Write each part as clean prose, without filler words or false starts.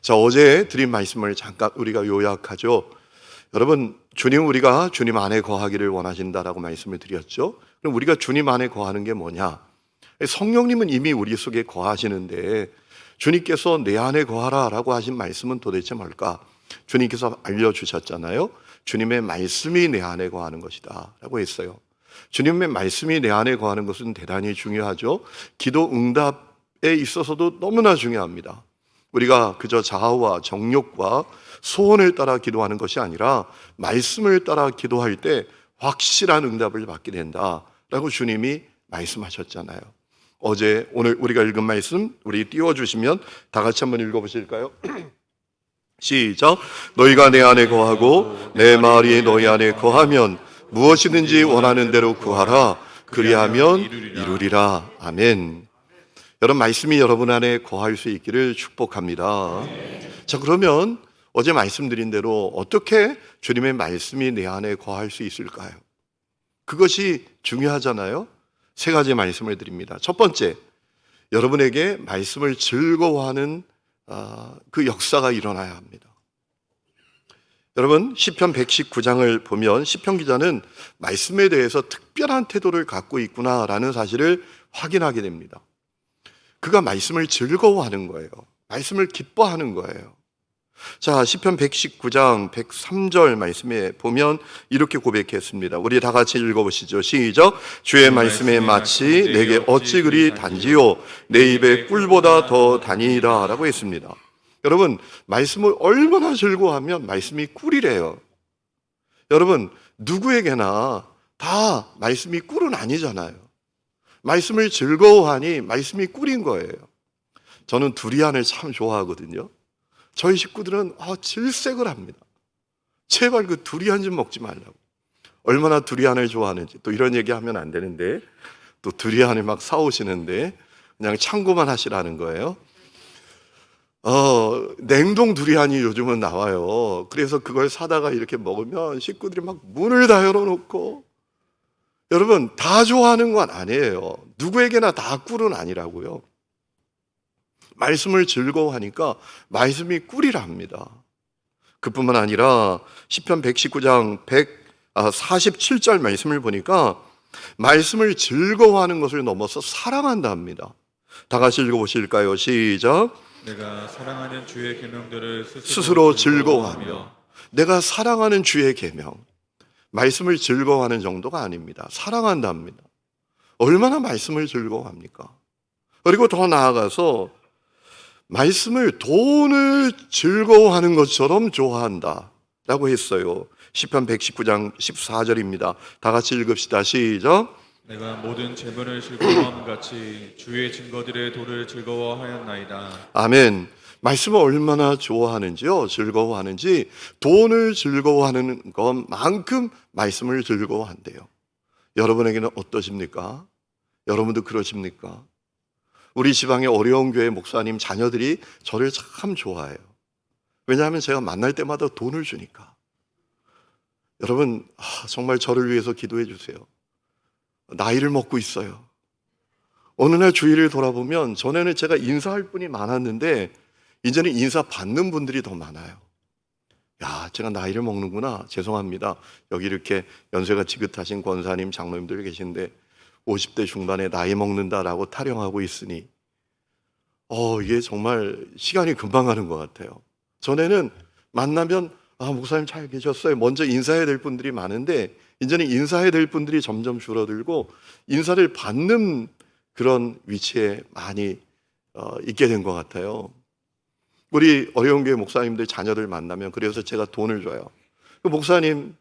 자, 어제 드린 말씀을 잠깐 우리가 요약하죠. 여러분, 우리가 주님 안에 거하기를 원하신다라고 말씀을 드렸죠. 그럼 우리가 주님 안에 거하는 게 뭐냐? 성령님은 이미 우리 속에 거하시는데 주님께서 내 안에 거하라라고 하신 말씀은 도대체 뭘까? 주님께서 알려주셨잖아요. 주님의 말씀이 내 안에 거하는 것이다 라고 했어요. 주님의 말씀이 내 안에 거하는 것은 대단히 중요하죠. 기도 응답에 있어서도 너무나 중요합니다. 우리가 그저 자아와 정욕과 소원을 따라 기도하는 것이 아니라 말씀을 따라 기도할 때 확실한 응답을 받게 된다라고 주님이 말씀하셨잖아요. 오늘 우리가 읽은 말씀 우리 띄워주시면 다 같이 한번 읽어보실까요? 시작. 너희가 내 안에 거하고 내 말이 너희 안에 거하면 무엇이든지 원하는 대로 구하라. 그리하면 이루리라. 아멘. 여러분, 말씀이 여러분 안에 거할 수 있기를 축복합니다. 자, 그러면 어제 말씀드린 대로 어떻게 주님의 말씀이 내 안에 거할 수 있을까요? 그것이 중요하잖아요. 세 가지 말씀을 드립니다. 첫 번째, 여러분에게 말씀을 즐거워하는 그 역사가 일어나야 합니다. 여러분, 시편 119장을 보면 시편 기자는 말씀에 대해서 특별한 태도를 갖고 있구나라는 사실을 확인하게 됩니다. 그가 말씀을 즐거워하는 거예요. 말씀을 기뻐하는 거예요. 자, 시편 119장 103절 말씀에 보면 이렇게 고백했습니다. 우리 다 같이 읽어보시죠. 시작. 주의 말씀에 마치 내게 어찌 그리 단지요 내 입에 꿀보다 더 다니라 라고 했습니다. 여러분, 말씀을 얼마나 즐거워하면 말씀이 꿀이래요. 여러분, 누구에게나 다 말씀이 꿀은 아니잖아요. 말씀을 즐거워하니 말씀이 꿀인 거예요. 저는 두리안을 참 좋아하거든요. 저희 식구들은 질색을 합니다. 제발 그 두리안 좀 먹지 말라고. 얼마나 두리안을 좋아하는지. 또 이런 얘기하면 안 되는데 또 두리안을 막 사오시는데 그냥 참고만 하시라는 거예요. 냉동 두리안이 요즘은 나와요. 그래서 그걸 사다가 이렇게 먹으면 식구들이 막 문을 다 열어놓고. 여러분, 다 좋아하는 건 아니에요. 누구에게나 다 꿀은 아니라고요. 말씀을 즐거워하니까 말씀이 꿀이랍니다. 그뿐만 아니라 시편 119장 147절 말씀을 보니까 말씀을 즐거워하는 것을 넘어서 사랑한다 합니다. 다 같이 읽어보실까요? 시작. 내가 사랑하는 주의 계명들을 스스로 즐거워하며. 내가 사랑하는 주의 계명, 말씀을 즐거워하는 정도가 아닙니다. 사랑한다 합니다. 얼마나 말씀을 즐거워합니까? 그리고 더 나아가서 말씀을 돈을 즐거워하는 것처럼 좋아한다 라고 했어요. 시편 119장 14절입니다. 다 같이 읽읍시다. 시작. 내가 모든 재물을 즐거워함 같이 주의 증거들의 도를 즐거워하였나이다. 아멘. 말씀을 얼마나 좋아하는지요, 즐거워하는지 돈을 즐거워하는 것만큼 말씀을 즐거워한대요. 여러분에게는 어떠십니까? 여러분도 그러십니까? 우리 지방의 어려운 교회 목사님 자녀들이 저를 참 좋아해요. 왜냐하면 제가 만날 때마다 돈을 주니까. 여러분, 정말 저를 위해서 기도해 주세요. 나이를 먹고 있어요. 어느 날 주위를 돌아보면 전에는 제가 인사할 분이 많았는데 이제는 인사 받는 분들이 더 많아요. 야, 제가 나이를 먹는구나. 죄송합니다. 여기 이렇게 연세가 지긋하신 권사님, 장로님들 계신데 50대 중반에 나이 먹는다라고 타령하고 있으니 이게 정말 시간이 금방 가는 것 같아요. 전에는 만나면 목사님 잘 계셨어요. 먼저 인사해야 될 분들이 많은데 이제는 인사해야 될 분들이 점점 줄어들고 인사를 받는 그런 위치에 많이 있게 된 것 같아요. 우리 어려운 교회 목사님들 자녀들 만나면 그래서 제가 돈을 줘요. 그 목사님,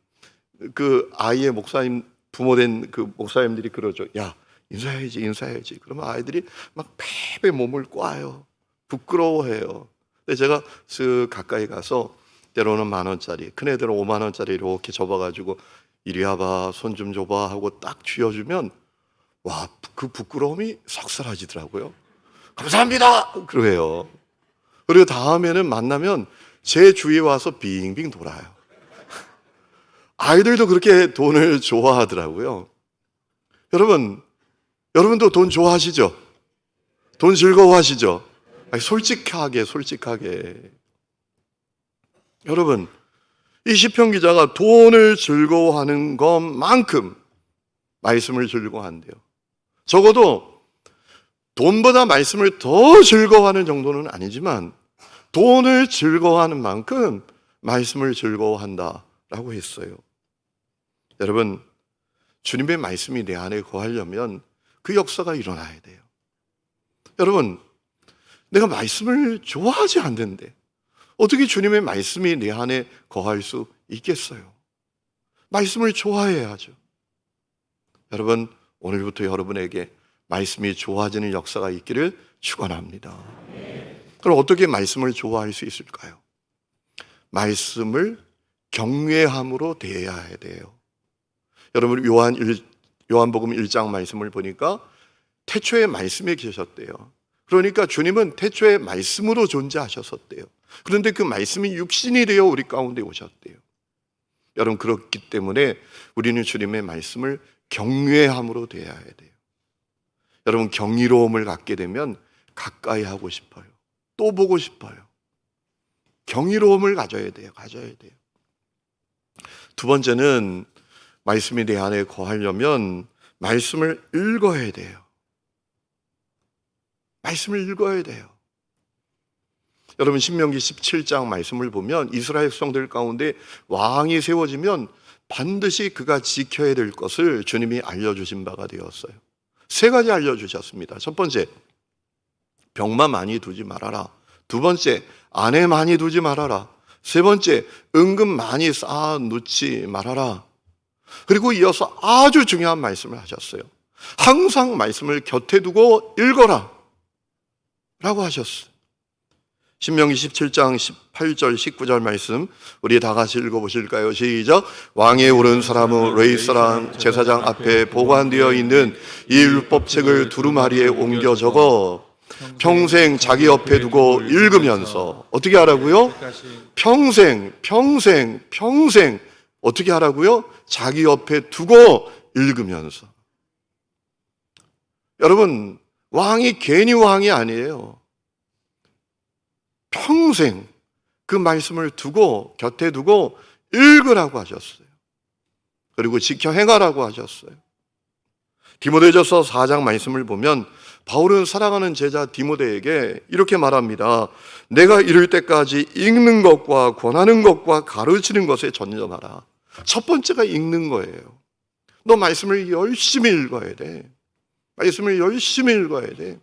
그 아이의 목사님 부모된 그 목사님들이 그러죠. 야, 인사해야지. 그러면 아이들이 막 패배 몸을 꽈요. 부끄러워해요. 근데 제가 쓱 가까이 가서 때로는 10,000원짜리, 큰 애들은 50,000원짜리 이렇게 접어가지고 이리 와봐, 손 좀 줘봐 하고 딱 쥐어주면 와, 그 부끄러움이 싹 사라지더라고요. 감사합니다! 그래요. 그리고 다음에는 만나면 제 주위에 와서 빙빙 돌아요. 아이들도 그렇게 돈을 좋아하더라고요. 여러분도 돈 좋아하시죠? 돈 즐거워하시죠? 솔직하게. 여러분, 이 시편 기자가 돈을 즐거워하는 것만큼 말씀을 즐거워한대요. 적어도 돈보다 말씀을 더 즐거워하는 정도는 아니지만 돈을 즐거워하는 만큼 말씀을 즐거워한다라고 했어요. 여러분, 주님의 말씀이 내 안에 거하려면 그 역사가 일어나야 돼요. 여러분, 내가 말씀을 좋아하지 않는데 어떻게 주님의 말씀이 내 안에 거할 수 있겠어요? 말씀을 좋아해야죠. 여러분, 오늘부터 여러분에게 말씀이 좋아지는 역사가 있기를 축원합니다. 그럼 어떻게 말씀을 좋아할 수 있을까요? 말씀을 경외함으로 대해야 돼요. 여러분, 요한복음 1장 말씀을 보니까 태초에 말씀이 계셨대요. 그러니까 주님은 태초에 말씀으로 존재하셨었대요. 그런데 그 말씀이 육신이 되어 우리 가운데 오셨대요. 여러분, 그렇기 때문에 우리는 주님의 말씀을 경외함으로 대해야 돼요. 여러분, 경이로움을 갖게 되면 가까이 하고 싶어요. 또 보고 싶어요. 경이로움을 가져야 돼요. 두 번째는 말씀이 내 안에 거하려면 말씀을 읽어야 돼요. 말씀을 읽어야 돼요. 여러분, 신명기 17장 말씀을 보면 이스라엘 백성들 가운데 왕이 세워지면 반드시 그가 지켜야 될 것을 주님이 알려주신 바가 되었어요. 세 가지 알려주셨습니다. 첫 번째, 병만 많이 두지 말아라. 두 번째, 아내 많이 두지 말아라. 세 번째, 은금 많이 쌓아 놓지 말아라. 그리고 이어서 아주 중요한 말씀을 하셨어요. 항상 말씀을 곁에 두고 읽어라 라고 하셨어요. 신명기 17장 18절 19절 말씀 우리 다 같이 읽어보실까요? 시작. 왕에 오른 사람은 레위 사람 제사장 앞에 보관되어 있는 이 율법책을 두루마리에 옮겨 적어 평생 자기 옆에 두고 읽으면서 어떻게 하라고요? 평생 어떻게 하라고요? 자기 옆에 두고 읽으면서. 여러분, 왕이 괜히 왕이 아니에요. 평생 그 말씀을 두고 곁에 두고 읽으라고 하셨어요. 그리고 지켜 행하라고 하셨어요. 디모데전서 4장 말씀을 보면 바울은 사랑하는 제자 디모데에게 이렇게 말합니다. 내가 이를 때까지 읽는 것과 권하는 것과 가르치는 것에 전념하라. 첫 번째가 읽는 거예요. 너 말씀을 열심히 읽어야 돼. 말씀을 열심히 읽어야 돼.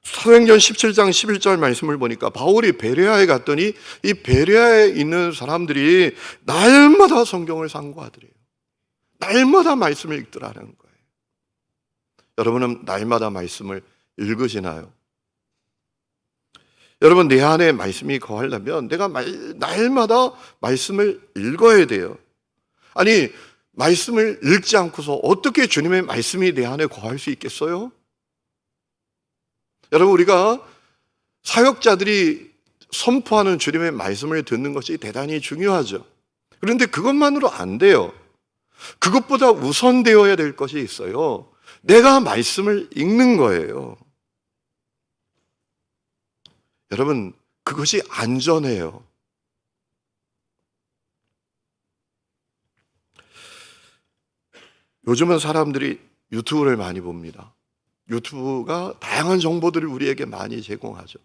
사도행전 17장 11절 말씀을 보니까 바울이 베레아에 갔더니 이 베레아에 있는 사람들이 날마다 성경을 상고하더래요. 날마다 말씀을 읽더라는 거예요. 여러분은 날마다 말씀을 읽으시나요? 여러분, 내 안에 말씀이 거하려면 내가 날마다 말씀을 읽어야 돼요. 아니, 말씀을 읽지 않고서 어떻게 주님의 말씀이 내 안에 거할 수 있겠어요? 여러분, 우리가 사역자들이 선포하는 주님의 말씀을 듣는 것이 대단히 중요하죠. 그런데 그것만으로 안 돼요. 그것보다 우선되어야 될 것이 있어요. 내가 말씀을 읽는 거예요. 여러분, 그것이 안전해요. 요즘은 사람들이 유튜브를 많이 봅니다. 유튜브가 다양한 정보들을 우리에게 많이 제공하죠.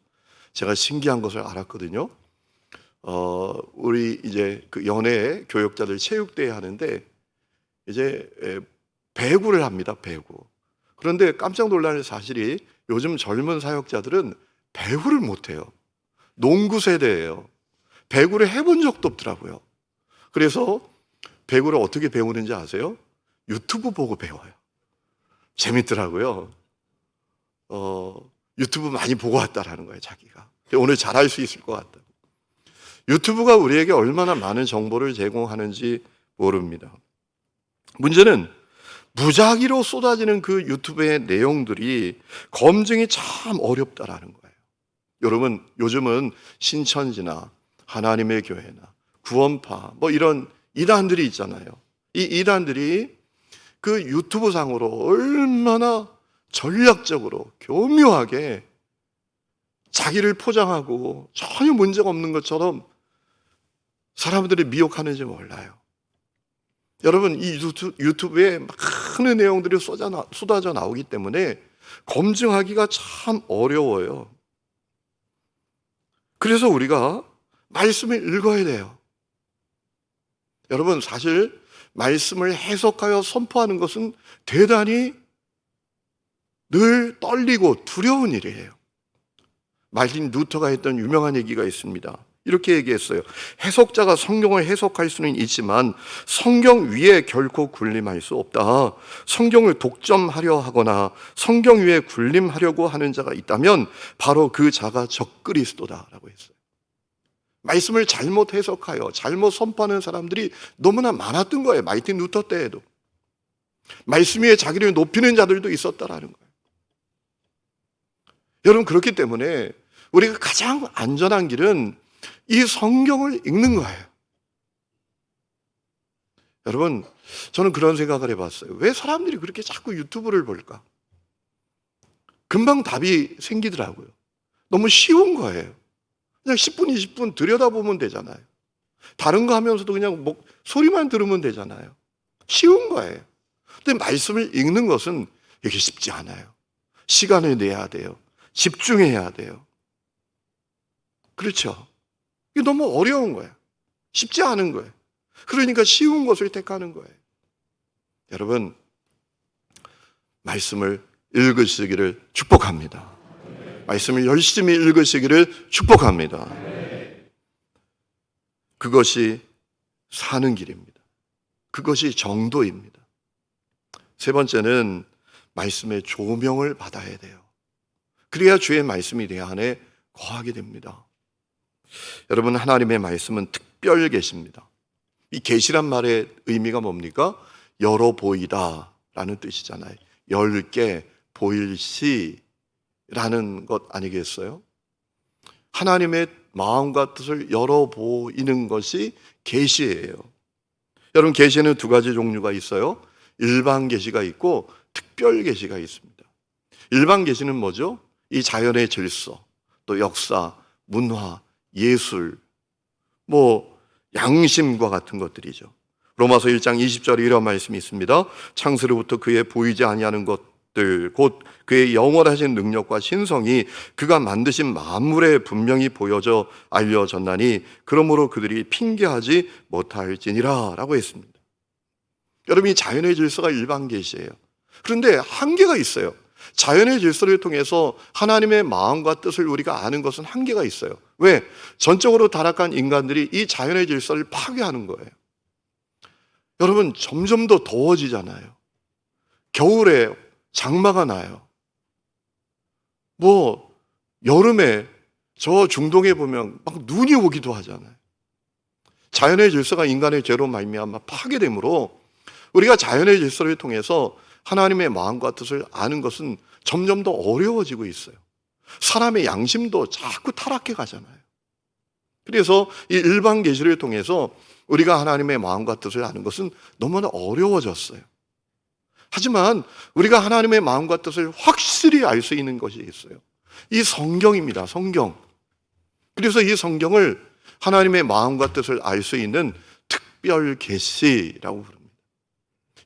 제가 신기한 것을 알았거든요. 우리 이제 그 연예 교역자들 체육대회 하는데 이제 배구를 합니다. 배구. 그런데 깜짝 놀라는 사실이 요즘 젊은 사역자들은 배구를 못해요. 농구 세대예요. 배구를 해본 적도 없더라고요. 그래서 배구를 어떻게 배우는지 아세요? 유튜브 보고 배워요. 재밌더라고요. 유튜브 많이 보고 왔다라는 거예요, 자기가. 오늘 잘할 수 있을 것 같다. 유튜브가 우리에게 얼마나 많은 정보를 제공하는지 모릅니다. 문제는 무작위로 쏟아지는 그 유튜브의 내용들이 검증이 참 어렵다라는 거예요. 여러분, 요즘은 신천지나 하나님의 교회나 구원파 뭐 이런 이단들이 있잖아요. 이 이단들이 그 유튜브 상으로 얼마나 전략적으로 교묘하게 자기를 포장하고 전혀 문제가 없는 것처럼 사람들이 미혹하는지 몰라요. 여러분, 이 유튜브에 많은 내용들이 쏟아져 나오기 때문에 검증하기가 참 어려워요. 그래서 우리가 말씀을 읽어야 돼요. 여러분, 사실 말씀을 해석하여 선포하는 것은 대단히 늘 떨리고 두려운 일이에요. 마틴 루터가 했던 유명한 얘기가 있습니다. 이렇게 얘기했어요. 해석자가 성경을 해석할 수는 있지만 성경 위에 결코 군림할 수 없다. 성경을 독점하려 하거나 성경 위에 군림하려고 하는 자가 있다면 바로 그 자가 적그리스도다라고 했어요. 말씀을 잘못 해석하여 잘못 선포하는 사람들이 너무나 많았던 거예요. 마틴 루터 때에도. 말씀 위에 자기를 높이는 자들도 있었다라는 거예요. 여러분, 그렇기 때문에 우리가 가장 안전한 길은 이 성경을 읽는 거예요. 여러분, 저는 그런 생각을 해봤어요. 왜 사람들이 그렇게 자꾸 유튜브를 볼까? 금방 답이 생기더라고요. 너무 쉬운 거예요. 그냥 10분, 20분 들여다보면 되잖아요. 다른 거 하면서도 그냥 소리만 들으면 되잖아요. 쉬운 거예요. 근데 말씀을 읽는 것은 이게 쉽지 않아요. 시간을 내야 돼요. 집중해야 돼요. 그렇죠? 이게 너무 어려운 거예요. 쉽지 않은 거예요. 그러니까 쉬운 것을 택하는 거예요. 여러분, 말씀을 읽으시기를 축복합니다. 말씀을 열심히 읽으시기를 축복합니다. 그것이 사는 길입니다. 그것이 정도입니다. 세 번째는 말씀의 조명을 받아야 돼요. 그래야 주의 말씀이 내 안에 거하게 됩니다. 여러분, 하나님의 말씀은 특별 계시입니다. 이 계시란 말의 의미가 뭡니까? 열어 보이다 라는 뜻이잖아요. 열게 보일시 라는 것 아니겠어요? 하나님의 마음과 뜻을 열어 보이는 것이 계시예요. 여러분, 계시는 두 가지 종류가 있어요. 일반 계시가 있고 특별 계시가 있습니다. 일반 계시는 뭐죠? 이 자연의 질서, 또 역사, 문화, 예술, 양심과 같은 것들이죠. 로마서 1장 20절에 이런 말씀이 있습니다. 창세로부터 그의 보이지 아니하는 것들 곧 그의 영원하신 능력과 신성이 그가 만드신 만물에 분명히 보여져 알려졌나니 그러므로 그들이 핑계하지 못할지니라 라고 했습니다. 여러분, 이 자연의 질서가 일반 계시예요. 그런데 한계가 있어요. 자연의 질서를 통해서 하나님의 마음과 뜻을 우리가 아는 것은 한계가 있어요. 왜? 전적으로 타락한 인간들이 이 자연의 질서를 파괴하는 거예요. 여러분, 점점 더 더워지잖아요. 겨울에 장마가 나요. 여름에 저 중동에 보면 막 눈이 오기도 하잖아요. 자연의 질서가 인간의 죄로 말미암아 파괴되므로 우리가 자연의 질서를 통해서 하나님의 마음과 뜻을 아는 것은 점점 더 어려워지고 있어요. 사람의 양심도 자꾸 타락해 가잖아요. 그래서 이 일반 계시를 통해서 우리가 하나님의 마음과 뜻을 아는 것은 너무나 어려워졌어요. 하지만 우리가 하나님의 마음과 뜻을 확실히 알 수 있는 것이 있어요. 이 성경입니다. 성경. 그래서 이 성경을 하나님의 마음과 뜻을 알 수 있는 특별 계시라고 부릅니다.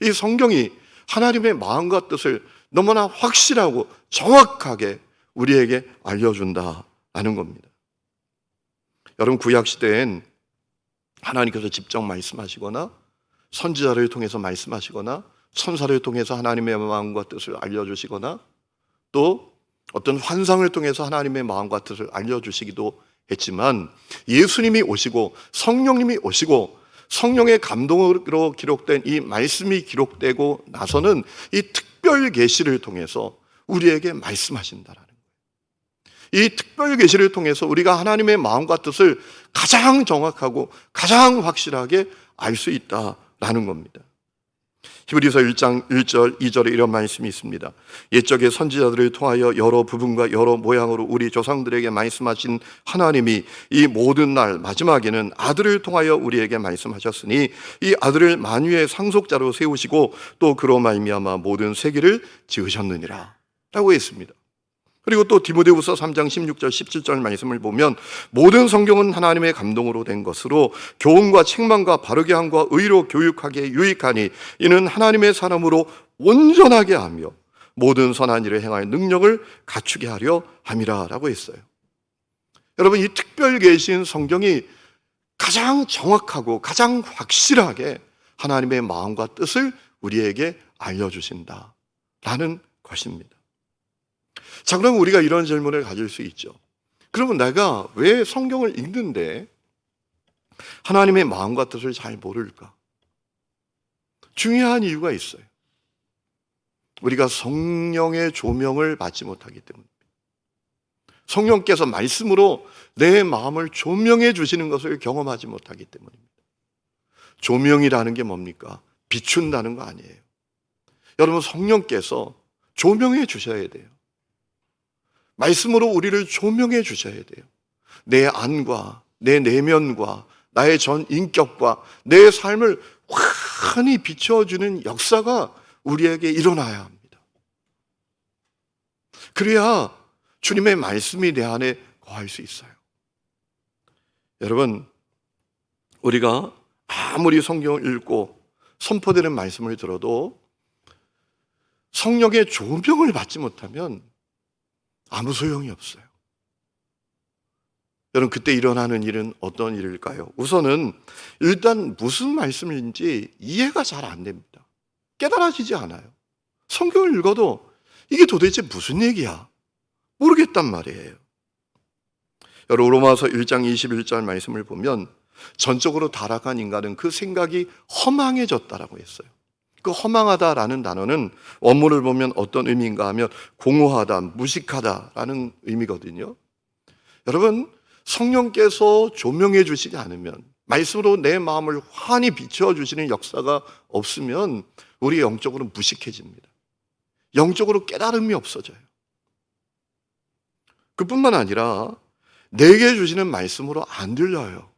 이 성경이 하나님의 마음과 뜻을 너무나 확실하고 정확하게 우리에게 알려준다라는 겁니다. 여러분, 구약시대엔 하나님께서 직접 말씀하시거나 선지자를 통해서 말씀하시거나 천사를 통해서 하나님의 마음과 뜻을 알려주시거나 또 어떤 환상을 통해서 하나님의 마음과 뜻을 알려주시기도 했지만 예수님이 오시고 성령님이 오시고 성령의 감동으로 기록된 이 말씀이 기록되고 나서는 이 특별 계시를 통해서 우리에게 말씀하신다라는 거예요. 이 특별 계시를 통해서 우리가 하나님의 마음과 뜻을 가장 정확하고 가장 확실하게 알 수 있다라는 겁니다. 히브리서 1장 1절 2절에 이런 말씀이 있습니다. 옛적의 선지자들을 통하여 여러 부분과 여러 모양으로 우리 조상들에게 말씀하신 하나님이 이 모든 날 마지막에는 아들을 통하여 우리에게 말씀하셨으니 이 아들을 만유의 상속자로 세우시고 또 그로 말미암아 모든 세계를 지으셨느니라 라고 했습니다. 그리고 또 디모데후서 3장 16절 17절 말씀을 보면 모든 성경은 하나님의 감동으로 된 것으로 교훈과 책망과 바르게 함과 의로 교육하기에 유익하니 이는 하나님의 사람으로 온전하게 하며 모든 선한 일을 행할 능력을 갖추게 하려 함이라 라고 했어요. 여러분, 이 특별 계신 성경이 가장 정확하고 가장 확실하게 하나님의 마음과 뜻을 우리에게 알려주신다라는 것입니다. 자, 그럼 우리가 이런 질문을 가질 수 있죠. 그러면 내가 왜 성경을 읽는데 하나님의 마음과 뜻을 잘 모를까? 중요한 이유가 있어요. 우리가 성령의 조명을 받지 못하기 때문입니다. 성령께서 말씀으로 내 마음을 조명해 주시는 것을 경험하지 못하기 때문입니다. 조명이라는 게 뭡니까? 비춘다는 거 아니에요. 여러분, 성령께서 조명해 주셔야 돼요. 말씀으로 우리를 조명해 주셔야 돼요. 내 안과 내 내면과 나의 전 인격과 내 삶을 환히 비춰주는 역사가 우리에게 일어나야 합니다. 그래야 주님의 말씀이 내 안에 거할 수 있어요. 여러분, 우리가 아무리 성경을 읽고 선포되는 말씀을 들어도 성령의 조명을 받지 못하면 아무 소용이 없어요. 여러분, 그때 일어나는 일은 어떤 일일까요? 우선은 일단 무슨 말씀인지 이해가 잘 안 됩니다. 깨달아지지 않아요. 성경을 읽어도 이게 도대체 무슨 얘기야? 모르겠단 말이에요. 여러분, 로마서 1장 21절 말씀을 보면 전적으로 타락한 인간은 그 생각이 허망해졌다라고 했어요. 그 허망하다라는 단어는 원문을 보면 어떤 의미인가 하면 공허하다, 무식하다라는 의미거든요. 여러분, 성령께서 조명해 주시지 않으면, 말씀으로 내 마음을 환히 비춰주시는 역사가 없으면 우리 영적으로 무식해집니다. 영적으로 깨달음이 없어져요. 그뿐만 아니라 내게 주시는 말씀으로 안 들려요.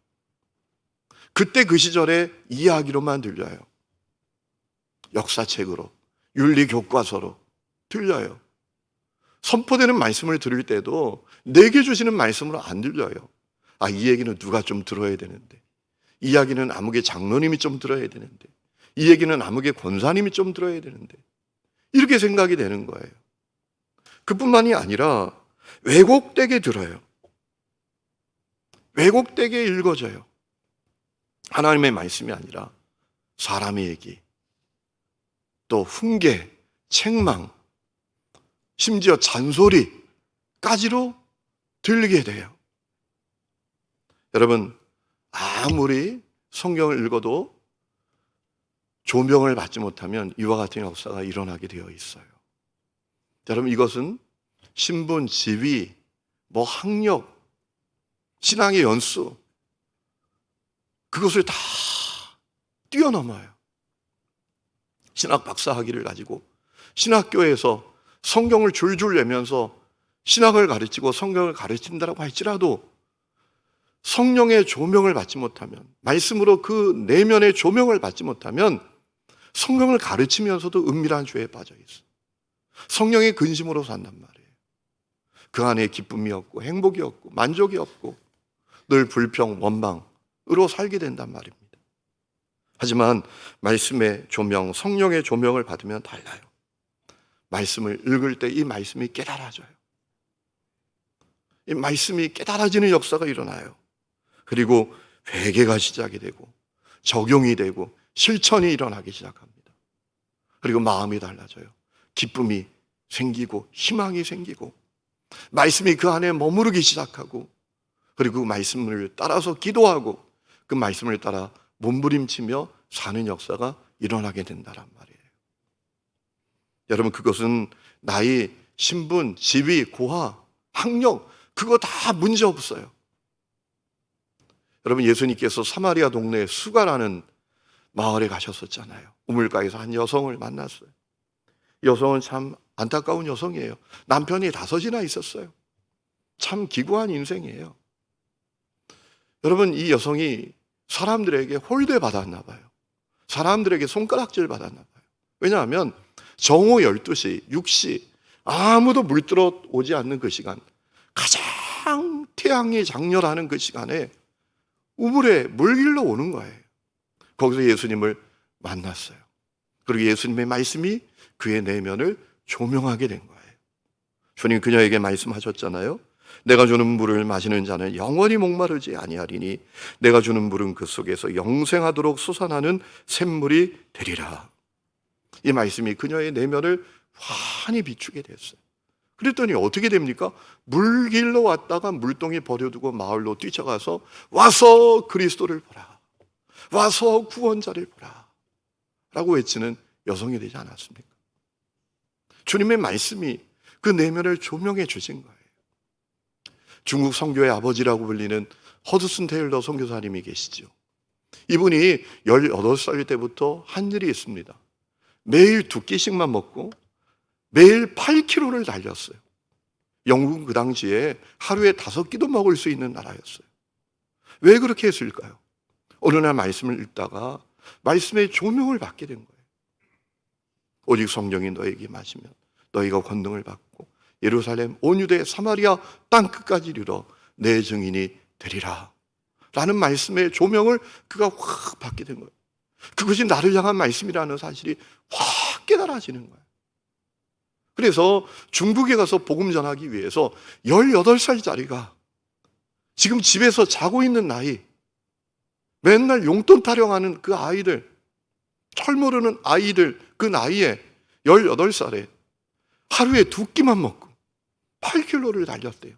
그때 그 시절에 이야기로만 들려요. 역사책으로, 윤리교과서로 들려요. 선포되는 말씀을 들을 때도 내게 주시는 말씀으로 안 들려요. 아, 이 얘기는 누가 좀 들어야 되는데, 이 이야기는 아무개 장로님이 좀 들어야 되는데, 이 얘기는 아무개 권사님이 좀 들어야 되는데, 이렇게 생각이 되는 거예요. 그뿐만이 아니라 왜곡되게 들어요. 왜곡되게 읽어져요. 하나님의 말씀이 아니라 사람의 얘기, 또 훈계, 책망, 심지어 잔소리까지로 들리게 돼요. 여러분, 아무리 성경을 읽어도 조명을 받지 못하면 이와 같은 역사가 일어나게 되어 있어요. 여러분, 이것은 신분, 지위, 학력, 신앙의 연수, 그것을 다 뛰어넘어요. 신학 박사 학위를 가지고 신학교에서 성경을 줄줄 내면서 신학을 가르치고 성경을 가르친다라고 할지라도 성령의 조명을 받지 못하면, 말씀으로 그 내면의 조명을 받지 못하면 성경을 가르치면서도 은밀한 죄에 빠져 있어. 성령의 근심으로 산단 말이에요. 그 안에 기쁨이 없고 행복이 없고 만족이 없고 늘 불평, 원망으로 살게 된단 말입니다. 하지만 말씀의 조명, 성령의 조명을 받으면 달라요. 말씀을 읽을 때 이 말씀이 깨달아져요. 이 말씀이 깨달아지는 역사가 일어나요. 그리고 회개가 시작이 되고 적용이 되고 실천이 일어나기 시작합니다. 그리고 마음이 달라져요. 기쁨이 생기고 희망이 생기고 말씀이 그 안에 머무르기 시작하고, 그리고 그 말씀을 따라서 기도하고 그 말씀을 따라 몸부림치며 사는 역사가 일어나게 된다란 말이에요. 여러분, 그것은 나이, 신분, 지위, 고하, 학력, 그거 다 문제 없어요. 여러분, 예수님께서 사마리아 동네에 수가라는 마을에 가셨었잖아요. 우물가에서 한 여성을 만났어요. 여성은 참 안타까운 여성이에요. 남편이 5이나 있었어요. 참 기구한 인생이에요. 여러분, 이 여성이 사람들에게 홀대 받았나 봐요. 사람들에게 손가락질 받았나 봐요. 왜냐하면 정오 12시, 6시 아무도 물들어 오지 않는 그 시간, 가장 태양이 장렬하는 그 시간에 우물에 물길로 오는 거예요. 거기서 예수님을 만났어요. 그리고 예수님의 말씀이 그의 내면을 조명하게 된 거예요. 주님 그녀에게 말씀하셨잖아요. 내가 주는 물을 마시는 자는 영원히 목마르지 아니하리니 내가 주는 물은 그 속에서 영생하도록 솟아나는 샘물이 되리라. 이 말씀이 그녀의 내면을 환히 비추게 됐어요. 그랬더니 어떻게 됩니까? 물길로 왔다가 물동이 버려두고 마을로 뛰쳐가서 와서 그리스도를 보라, 와서 구원자를 보라 라고 외치는 여성이 되지 않았습니까? 주님의 말씀이 그 내면을 조명해 주신 거예요. 중국 선교의 아버지라고 불리는 허드슨 테일러 선교사님이 계시죠. 이분이 18살 때부터 한 일이 있습니다. 매일 2끼씩만 먹고 매일 8km를 달렸어요. 영국은 그 당시에 하루에 5끼도 먹을 수 있는 나라였어요. 왜 그렇게 했을까요? 어느 날 말씀을 읽다가 말씀의 조명을 받게 된 거예요. 오직 성령이 너에게 마시면 너희가 권능을 받고 예루살렘 온 유대 사마리아 땅끝까지 이르러 내 증인이 되리라 라는 말씀의 조명을 그가 확 받게 된 거예요. 그것이 나를 향한 말씀이라는 사실이 확 깨달아지는 거예요. 그래서 중국에 가서 복음 전하기 위해서 18살짜리가 지금 집에서 자고 있는 나이, 맨날 용돈 타령하는 그 아이들, 철 모르는 아이들, 그 나이에 18살에 하루에 2끼만 먹고 8km를 달렸대요.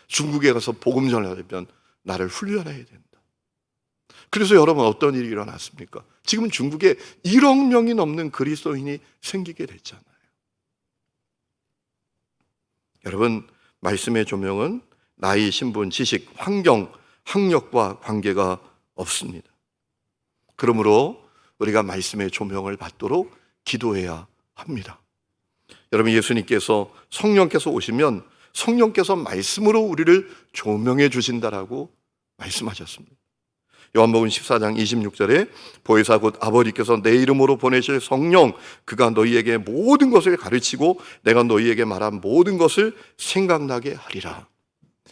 중국에 가서 복음 전하려면 나를 훈련해야 된다. 그래서 여러분 어떤 일이 일어났습니까? 지금 중국에 1억 명이 넘는 그리스도인이 생기게 됐잖아요. 여러분, 말씀의 조명은 나이, 신분, 지식, 환경, 학력과 관계가 없습니다. 그러므로 우리가 말씀의 조명을 받도록 기도해야 합니다. 여러분, 예수님께서 성령께서 오시면 성령께서 말씀으로 우리를 조명해 주신다라고 말씀하셨습니다. 요한복음 14장 26절에 보혜사 곧 아버지께서 내 이름으로 보내실 성령 그가 너희에게 모든 것을 가르치고 내가 너희에게 말한 모든 것을 생각나게 하리라.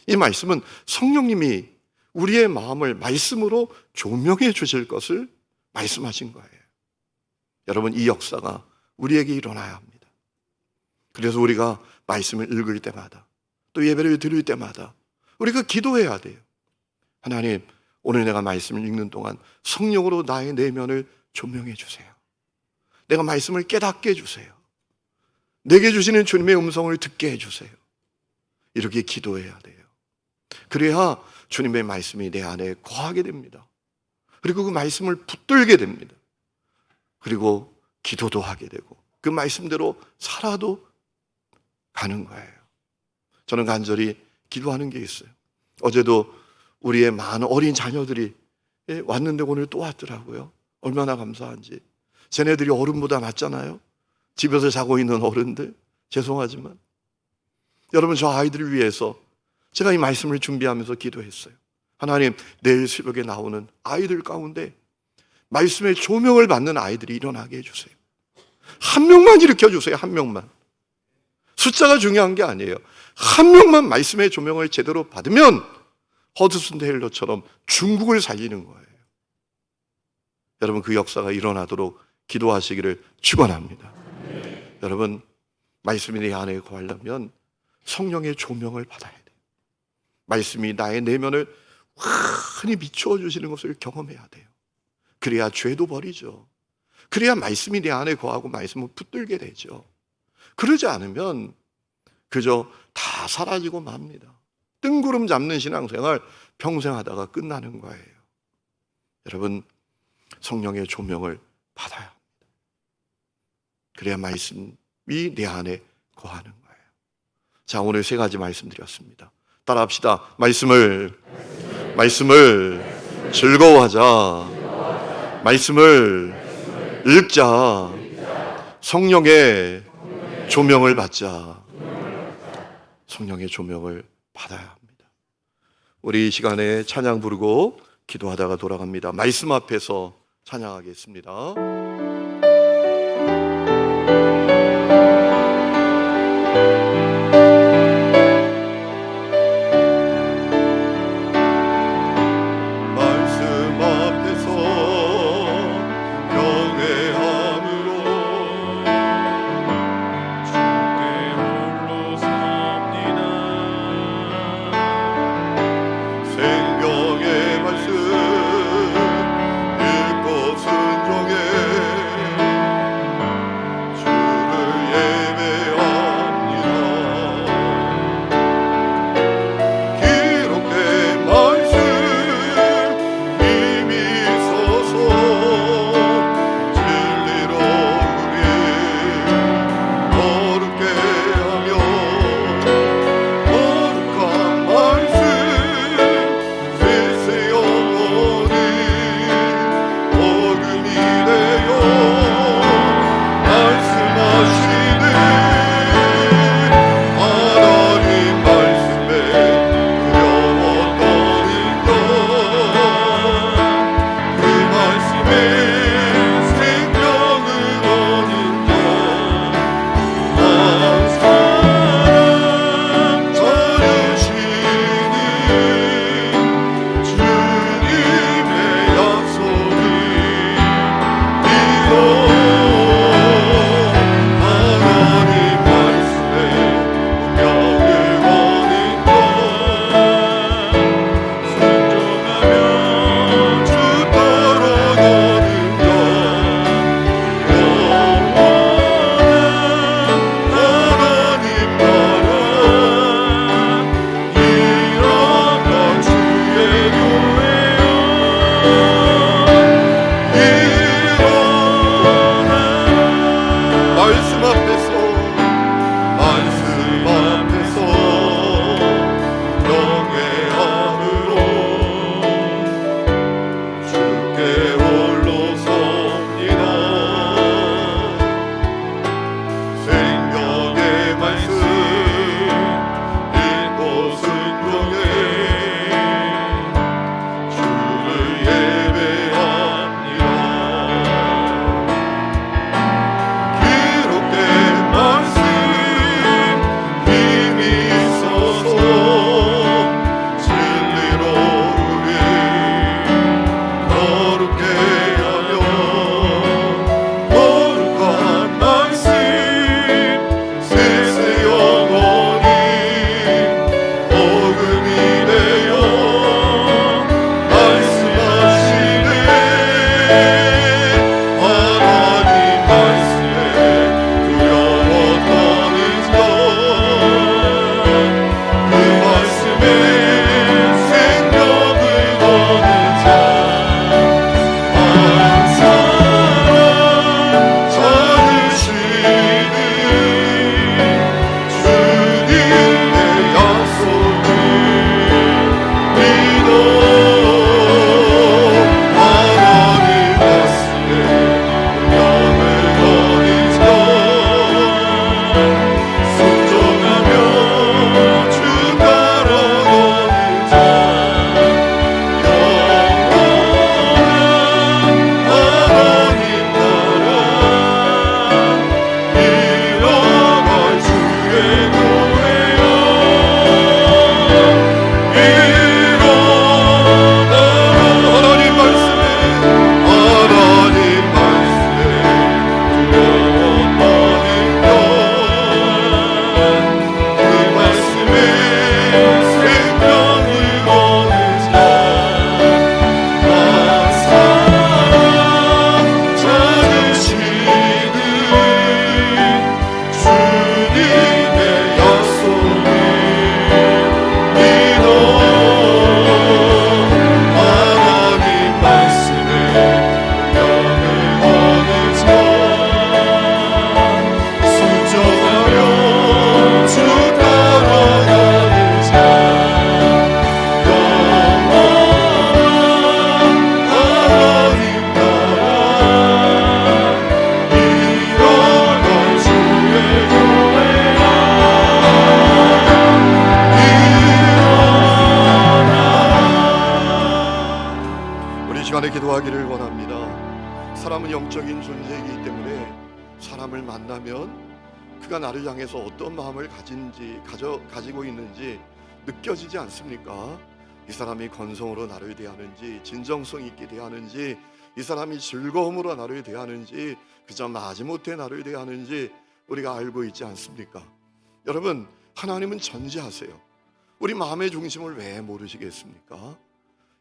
이 말씀은 성령님이 우리의 마음을 말씀으로 조명해 주실 것을 말씀하신 거예요. 여러분, 이 역사가 우리에게 일어나야 합니다. 그래서 우리가 말씀을 읽을 때마다 또 예배를 드릴 때마다 우리가 기도해야 돼요. 하나님, 오늘 내가 말씀을 읽는 동안 성령으로 나의 내면을 조명해 주세요. 내가 말씀을 깨닫게 해주세요. 내게 주시는 주님의 음성을 듣게 해주세요. 이렇게 기도해야 돼요. 그래야 주님의 말씀이 내 안에 거하게 됩니다. 그리고 그 말씀을 붙들게 됩니다. 그리고 기도도 하게 되고 그 말씀대로 살아도 가는 거예요. 저는 간절히 기도하는 게 있어요. 어제도 우리의 많은 어린 자녀들이 왔는데 오늘 또 왔더라고요. 얼마나 감사한지. 쟤네들이 어른보다 낫잖아요. 집에서 자고 있는 어른들. 죄송하지만 여러분, 저 아이들을 위해서 제가 이 말씀을 준비하면서 기도했어요. 하나님, 내일 새벽에 나오는 아이들 가운데 말씀의 조명을 받는 아이들이 일어나게 해주세요. 한 명만 일으켜주세요. 한 명만. 숫자가 중요한 게 아니에요. 한 명만 말씀의 조명을 제대로 받으면 허드슨 테일러처럼 중국을 살리는 거예요. 여러분, 그 역사가 일어나도록 기도하시기를 축원합니다. 여러분, 말씀이 내 안에 거하려면 성령의 조명을 받아야 돼요. 말씀이 나의 내면을 환히 비추어 주시는 것을 경험해야 돼요. 그래야 죄도 버리죠. 그래야 말씀이 내 안에 거하고 말씀을 붙들게 되죠. 그러지 않으면 그저 다 사라지고 맙니다. 뜬구름 잡는 신앙생활 평생 하다가 끝나는 거예요. 여러분, 성령의 조명을 받아야 합니다. 그래야 말씀이 내 안에 거하는 거예요. 자, 오늘 3가지 말씀드렸습니다. 따라합시다. 말씀을 즐거워하자. 말씀을 읽자. 성령의 조명을 받자. 성령의 조명을 받아야 합니다. 우리 이 시간에 찬양 부르고 기도하다가 돌아갑니다. 말씀 앞에서 찬양하겠습니다. 기도하기를 원합니다. 사람은 영적인 존재이기 때문에 사람을 만나면 그가 나를 향해서 어떤 마음을 가지고 있는지 느껴지지 않습니까? 이 사람이 건성으로 나를 대하는지, 진정성 있게 대하는지, 이 사람이 즐거움으로 나를 대하는지, 그저 마지못해 나를 대하는지 우리가 알고 있지 않습니까? 여러분, 하나님은 전지하세요. 우리 마음의 중심을 왜 모르시겠습니까?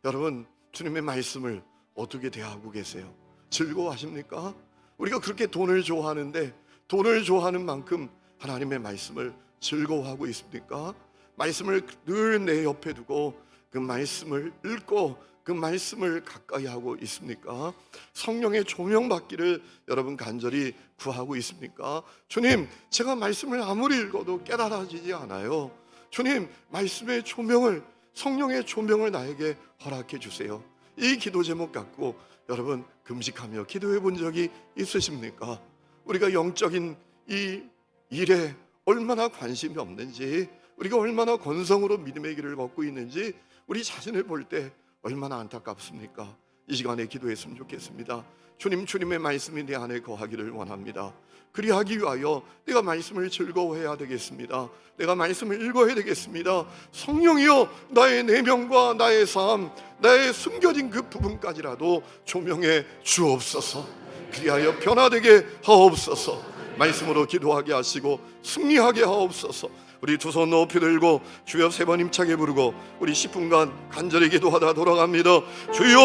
여러분, 주님의 말씀을 어떻게 대하고 계세요? 즐거워하십니까? 우리가 그렇게 돈을 좋아하는데 돈을 좋아하는 만큼 하나님의 말씀을 즐거워하고 있습니까? 말씀을 늘 내 옆에 두고 그 말씀을 읽고 그 말씀을 가까이 하고 있습니까? 성령의 조명받기를 여러분 간절히 구하고 있습니까? 주님, 제가 말씀을 아무리 읽어도 깨달아지지 않아요. 주님, 말씀의 조명을, 성령의 조명을 나에게 허락해 주세요. 이 기도 제목 갖고 여러분 금식하며 기도해 본 적이 있으십니까? 우리가 영적인 이 일에 얼마나 관심이 없는지, 우리가 얼마나 건성으로 믿음의 길을 걷고 있는지 우리 자신을 볼 때 얼마나 안타깝습니까? 이 시간에 기도했으면 좋겠습니다. 주님, 주님의 말씀이 내 안에 거하기를 원합니다. 그리하기 위하여 내가 말씀을 즐거워해야 되겠습니다. 내가 말씀을 읽어야 되겠습니다. 성령이여, 나의 내면과 나의 삶, 나의 숨겨진 그 부분까지라도 조명해 주옵소서. 그리하여 변화되게 하옵소서. 말씀으로 기도하게 하시고 승리하게 하옵소서. 우리 두 손 높이 들고 주여 세 번 힘차게 부르고 우리 10분간 간절히 기도하다 돌아갑니다. 주여,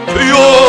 주여.